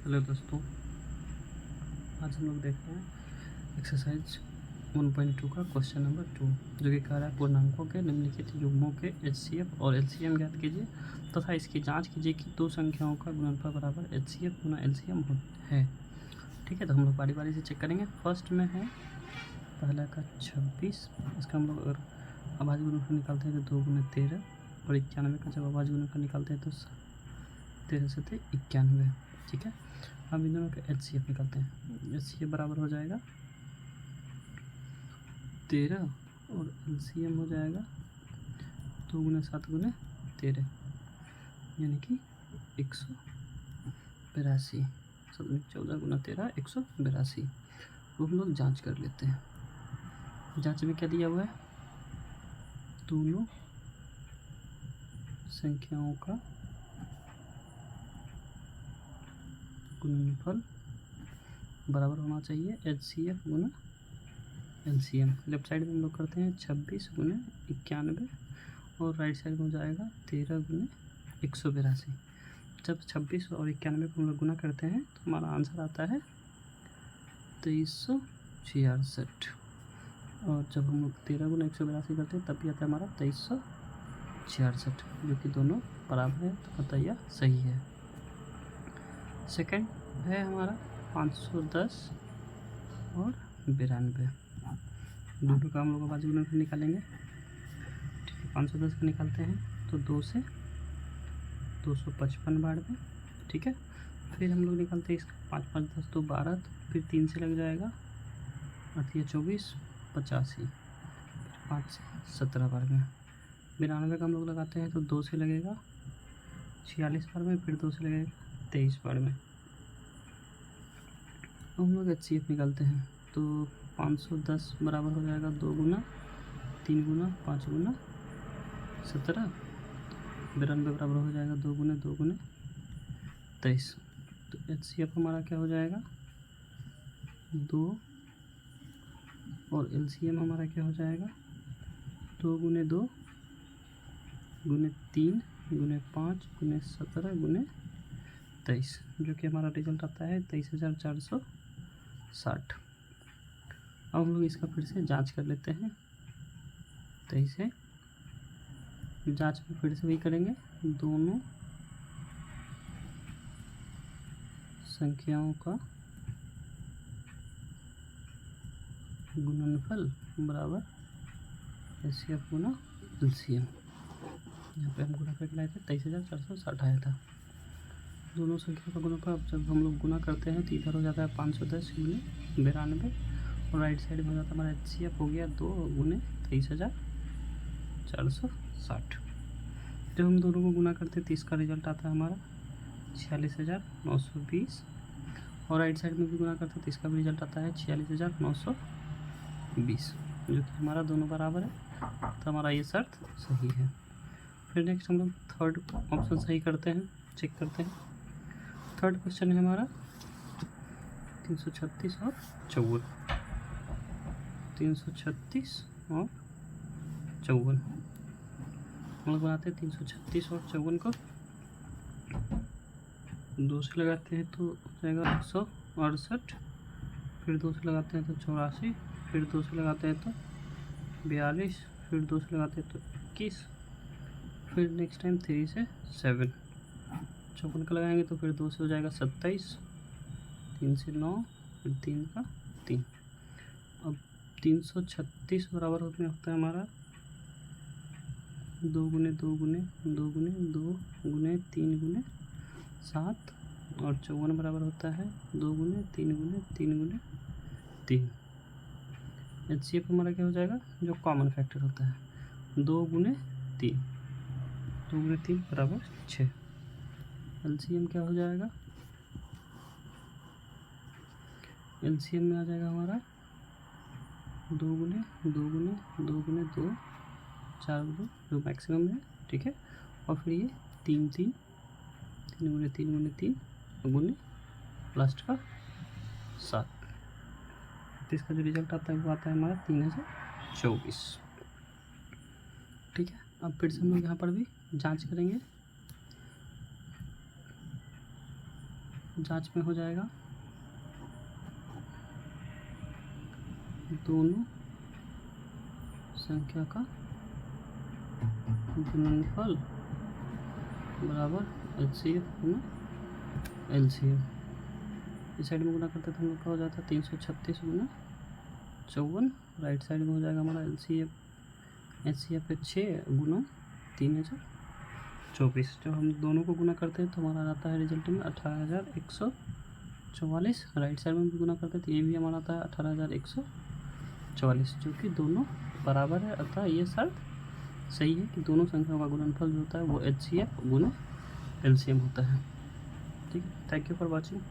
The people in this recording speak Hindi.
हेलो दोस्तों, आज हम लोग देख रहे हैं एक्सरसाइज 1.2 का क्वेश्चन नंबर 2, जो कि कह रहा है पूर्णांकों के निम्नलिखित युग्मों के एचसीएफ और एलसीएम ज्ञात कीजिए तथा इसकी जांच कीजिए कि दो संख्याओं का गुणनफल बराबर एचसीएफ गुना एलसीएम है। ठीक है, तो हम लोग बारी बारी से चेक करेंगे। फर्स्ट में है पहला का 26। इसका हम लोग अगर अभाज्य गुणनफल निकालते हैं तो 2 गुना 13, और 91 का जब अभाज्य गुणनफल निकालते हैं तो 13 से 91। ठीक है, हम इन दोनों का एचसीएफ निकालते हैं। एचसीएफ बराबर हो जाएगा 13 और एलसीएम हो जाएगा 2 गुना 7 गुना 13, यानी कि 182। 14 गुना 13 182। तो हम लोग जांच कर लेते हैं। जांच में क्या दिया हुआ है? दोनों संख्याओं का गुणनफल बराबर होना चाहिए एचसीएफ गुना एलसीएम। लेफ्ट साइड में हम लोग करते हैं 26 गुना 91, और राइट साइड में हो जाएगा 13 गुना 182। जब 26 और 91 को हम लोग गुना करते हैं तो हमारा आंसर आता है 2366, और जब हम लोग 13 गुना 182 करते हैं तब भी आता है हमारा 2366, जो कि दोनों बराबर है, तो बताइए सही है। सेकंड है हमारा 510 और 92। दोनों का हम लोग अभाज्य गुणनफल निकालेंगे। ठीक है, 510 का निकालते हैं तो 2 से 255 बार में। ठीक है, फिर हम लोग निकालते हैं इसका 5 5 10 तो 12, फिर 3 से लग जाएगा 8 या 24 85, 5 से 17 बार में। 92 का हम लोग लगाते हैं तो 2 से लगेगा 46 बार में, फिर 2 से लगेगा 23 बार में। हम लोग एचसीएफ निकालते हैं तो 510 बराबर हो जाएगा 2 गुना 3 गुना 5 गुना 17। 92 बराबर हो जाएगा 2 गुना 23। तो एचसीएफ हमारा क्या हो जाएगा 2, और एलसीएम हमारा क्या हो जाएगा 2 गुने 2 गुने 3 गुने 5 गुने 17 गुने 23, जो कि हमारा रिजल्ट आता है 23,460। अब हम लोग इसका फिर से जांच कर लेते हैं। 23 है, जांच में फिर से वही करेंगे। दोनों संख्याओं का गुणनफल बराबर एचसीएफ गुना एलसीएम। यहाँ पे हम गुना करके लाए थे 23,460 आया था। दोनों संख्या का गुणनफल जब हम लोग गुना करते हैं तो इधर हो जाता है 510 गुने 92, और राइट साइड में हो जाता है हमारा एचसीएफ हो गया 2 गुने 23,460। जब हम दोनों को गुना करते हैं तो इसका रिजल्ट आता है हमारा 46,920, और राइट साइड में भी गुना करते हैं तो इसका भी रिजल्ट आता है 46,920, जो कि हमारा दोनों बराबर है, तो हमारा ये शर्त सही है। फिर नेक्स्ट हम लोग थर्ड ऑप्शन सही करते हैं, चेक करते हैं। थर्ड क्वेश्चन है हमारा 336 और 54। 336 और 54 हम लोग बनाते हैं 336 और 54 को 2 से लगाते हैं तो हो जाएगा 168, फिर 2 से लगाते हैं तो 84, फिर 2 से लगाते हैं तो 42, फिर 2 से लगाते हैं तो 21, फिर नेक्स्ट टाइम 3 से 7। 54 का लगाएंगे तो फिर 2 से हो जाएगा 27, 3 से 9, फिर 3 का 3। अब 336 बराबर में होता है हमारा 2 गुने 2 गुने 2 गुने 2 गुने 3 गुने 7, और 54 बराबर होता है 2 गुने 3 गुने 3 गुने 3। एचसीएफ हमारा क्या हो जाएगा, जो कॉमन फैक्टर होता है 2 गुने 3, 2 गुने 3 बराबर 6। एलसीएम क्या हो जाएगा, एलसीएम में आ जाएगा हमारा 2 गुने 2 गुने 2 गुने 2 4 गुने, जो मैक्सिमम है। ठीक है, और फिर ये 3 3 3 गुने 3 गुने 3 गुने लास्ट का 7। तो इसका जो रिजल्ट आता है वो आता है हमारा 3024। ठीक है, अब फिर से हम लोग यहाँ पर भी जांच करेंगे। जांच में हो जाएगा दोनों संख्या का गुणनफल बराबर एचसीएफ गुना एलसीएम। इस साइड में गुना करते तो हम लोग का हो जाता है 336 गुना 54। राइट साइड में हो जाएगा हमारा एचसीएफ पे 6 गुना 3024। जब हम दोनों को गुना करते हैं तो हमारा आता है रिजल्ट में 18,144। राइट साइड में भी गुना करते हैं तो ये भी हमारा आता है 18,144, जो कि दोनों बराबर है। अतः ये शर्त सही है कि दोनों संख्याओं का गुणनफल जो होता है वो एचसीएफ गुना एलसीएम होता है। ठीक है, थैंक यू फॉर वॉचिंग।